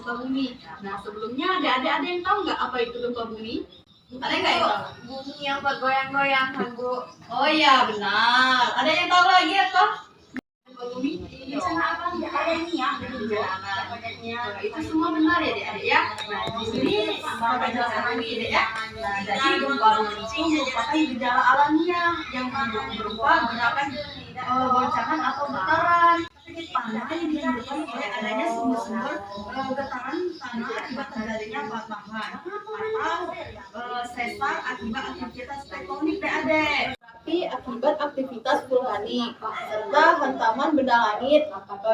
gempa bumi. Nah, sebelumnya ada yang tahu nggak apa itu gempa bumi? Ada nggak yang tahu? Bumi yang bergoyang-goyang kan, Bu. Oh iya, benar. Ada yang tahu lagi apa? Gempa bumi? Bencana alam ada ini ya, Itu semua benar ya, Dek, ya. Nah, di sini saya jelaskan lagi, Dek, ya. Nah, jadi gempa bumi itu merupakan gejala alamiah yang berupa gerakan goncangan atau getaran tanah yang disebabkan oleh adanya sumber-sumber getaran tanah akibat terjadinya patahan atau sesar akibat aktivitas tektonik, Dek. Tapi akibat aktivitas vulkanik serta hantaman benda langit,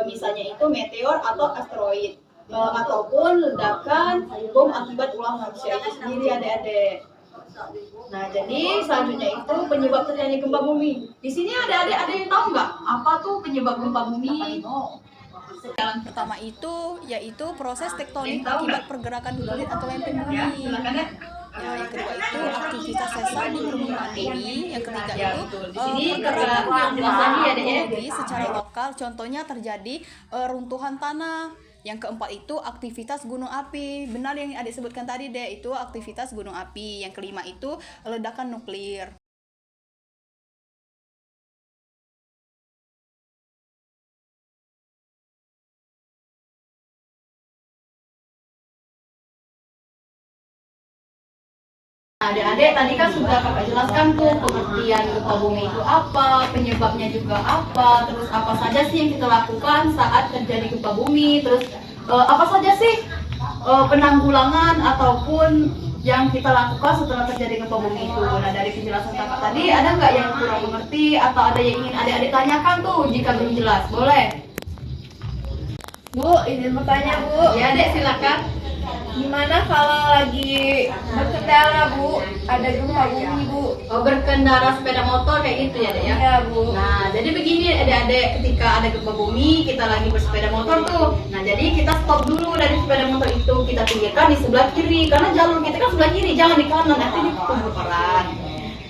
misalnya itu meteor atau asteroid, ataupun ledakan bom akibat ulah manusia itu sendiri, adik-adik. Nah, jadi selanjutnya itu penyebab terjadi gempa bumi. Di sini ada yang tahu nggak apa tuh penyebab gempa bumi? Yang pertama itu yaitu proses tektonik akibat pergerakan kulit atau lempeng bumi. Ya, silakan ya. Ya, yang kedua itu aktivitas sesar di permukaan bumi. Yang ketiga itu Di sini pergerakan yang jelas lagi ya, Dek, ya. geologi secara lokal. Contohnya terjadi runtuhan tanah. Yang keempat itu aktivitas gunung api. Benar yang adik sebutkan tadi, Dek, itu aktivitas gunung api. Yang kelima itu ledakan nuklir. Nah, adik-adik tadi kan sudah kakak jelaskan tuh pengertian gempa bumi itu apa, penyebabnya juga apa, terus apa saja sih yang kita lakukan saat terjadi gempa bumi, terus apa saja sih penanggulangan ataupun yang kita lakukan setelah terjadi gempa bumi itu. Nah, dari penjelasan kakak tadi ada nggak yang kurang mengerti atau ada yang ingin adik-adik tanyakan tuh jika belum jelas? Boleh. Bu, izin bertanya, Bu. Ya, Dek, silakan. Gimana kalau lagi berkendara, Bu? Ada gempa bumi, Bu. Oh, berkendara sepeda motor kayak gitu ya, Dek, ya? Iya, Bu. Nah, jadi begini adik-adik, ketika ada gempa bumi, kita lagi bersepeda motor tuh. Nah, jadi kita stop dulu dari sepeda motor itu, kita pinggirkan di sebelah kiri, karena jalur kita kan sebelah kiri, jangan di kanan, nanti ditutup orang.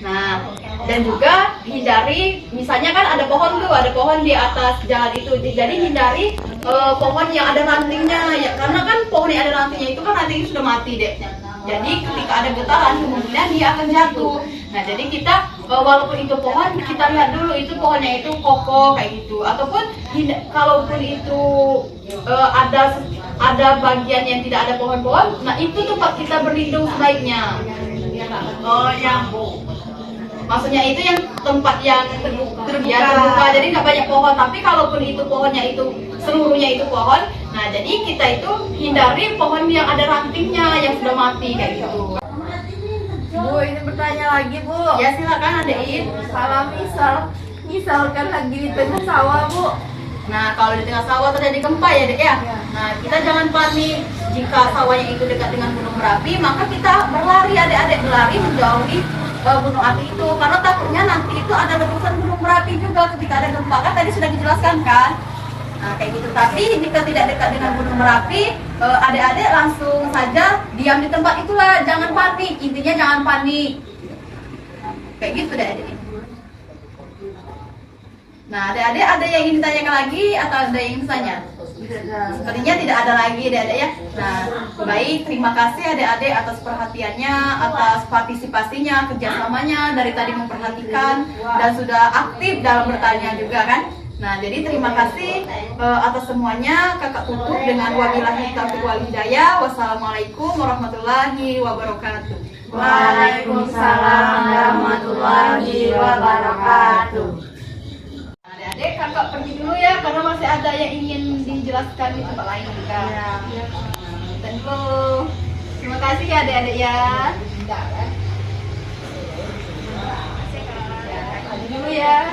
Nah, dan juga hindari, misalnya kan ada pohon tuh, ada pohon di atas jalan itu, jadi hindari pohon yang ada rantingnya, ya, karena kan pohon yang ada rantingnya itu kan rantingnya sudah mati, Dek. Jadi ketika ada getaran kemungkinan dia akan jatuh. Nah, jadi kita walaupun itu pohon, kita lihat dulu itu pohonnya itu kokoh kayak gitu. Ataupun kalaupun itu ada bagian yang tidak ada pohon-pohon, nah itu tempat kita berlindung sebaiknya. Oh, yang maksudnya itu yang tempat yang terbuka, jadi nggak banyak pohon. Tapi kalaupun itu pohonnya itu seluruhnya itu pohon, nah jadi kita itu hindari pohon yang ada rantingnya yang sudah mati kayak gitu. Bu, ini bertanya lagi, Bu. Ya, silakan adik. Kalau misalkan lagi di tengah sawah, Bu. Nah, kalau di tengah sawah terjadi gempa ya, Dek, ya. Nah, kita jangan panik. Jika sawahnya itu dekat dengan gunung berapi, maka kita berlari, adik-adik, berlari menjauhi gunung api itu, karena takutnya nanti itu ada letusan gunung berapi juga ketika ada gempa, kan tadi sudah dijelaskan kan. Nah, kayak gitu. Tapi jika tidak dekat dengan gunung berapi, adik-adik langsung saja diam di tempat itulah, jangan panik. Intinya jangan panik. Kayak gitu deh, adik. Nah, adik-adik ada yang ingin ditanyakan lagi atau ada yang ingin tanya? Sepertinya tidak ada lagi, adik-adik, ya. Nah, baik, terima kasih adik-adik atas perhatiannya, atas partisipasinya, kerjasamanya dari tadi memperhatikan dan sudah aktif dalam bertanya juga kan. Nah, jadi terima kasih atas semuanya. Kakak tutup dengan wabillahi taufiq wal hidayah. Wassalamualaikum warahmatullahi wabarakatuh. Waalaikumsalam warahmatullahi wabarakatuh. Adik-adik, kakak pergi dulu ya, karena masih ada yang ingin dijelaskan di tempat lain juga. Ya. Dan dulu. Terima kasih ya adik-adik ya. Pergi dulu ya.